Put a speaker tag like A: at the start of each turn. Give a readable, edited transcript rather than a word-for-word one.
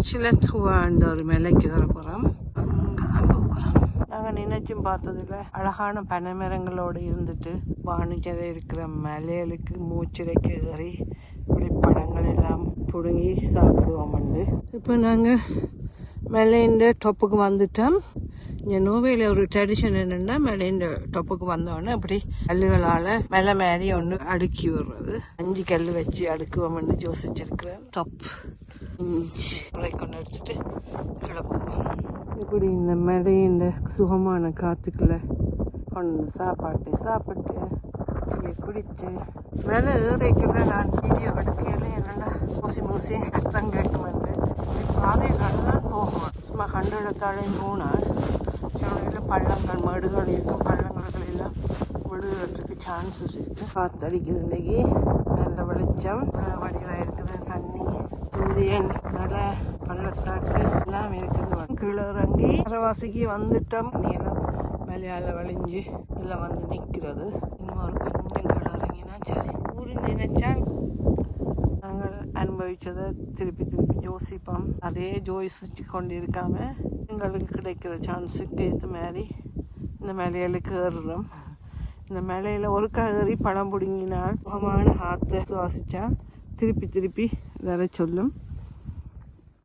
A: சிலத்துவாண்ட ஒரு மலைக்கு வர போகிறோம். அங்கதான் போகிறோம். நாங்கள் நினைச்சும் பார்த்ததில்ல, அழகான பனைமரங்களோடு இருந்துட்டு வானிச்சதை இருக்கிற மலைகளுக்கு மூச்சிறைக்கு ஏறி இப்படி பழங்கள் எல்லாம் பிடுங்கி சாப்பிடுவோம். இப்போ நாங்கள் மலையின் டொப்புக்கு வந்துட்டோம். இங்கே நோவையில் ஒரு ட்ரெடிஷன் என்னென்னா, மலையின் டொப்புக்கு வந்தோடனே அப்படி கல்லுகளால் மேலே மேலே ஒன்று அடுக்கி விடுறது. 5 கல் வச்சு அடுக்குவோம்னு யோசிச்சிருக்கிறேன். டொப் உரை கொண்டு எடுத்துட்டு கிளம்புவோம். இப்படி இந்த மலையின் சுகமான காற்றுக்குள்ள கொண்டு சாப்பிட்டு டீயை குடிச்சு மேலே ஏறிக்குள்ள நான் வீடியோ எடுக்கையில என்னென்னா மூசி கஷ்டம் கேட்குமென்று பாதையில்தான் போகணும். சும்மா கண்டு இடத்தாலையும் போனால் சில பள்ளங்கள் மேடுகள் இருக்கும். பள்ளங்கள் எல்லாம் விடுகிறதுக்கு சான்சஸ் இருக்குது. காற்றடிக்குது. இன்றைக்கி நல்ல வெளிச்சம் வடிவாக இருக்குது. தண்ணி, சூரியன், மலை, பள்ளத்தாக்கு எல்லாம் இருக்குது. கீழே இறங்கி அரைவாசிக்கு வந்துட்டோம். நீளம் மலையால் வளைஞ்சு எல்லாம் வந்து நிற்கிறது. இன்னொரு கொஞ்சம் கீழே இறங்கினா சரி. ஊரில் நினைச்சால் நாங்கள் அனுபவிச்சதை திருப்பி யோசிப்போம். அதே யோசிச்சு கொண்டு இருக்காம எங்களுக்கு கிடைக்கிற சான்ஸுக்கு ஏற்ற மாதிரி இந்த மலைகளுக்கு ஏறுறோம். இந்த மலையில் ஒருக்கா ஏறி பழம் பிடுங்கினால் சுகமான காற்றை சுவாசிச்சா திருப்பி வர சொல்லும்.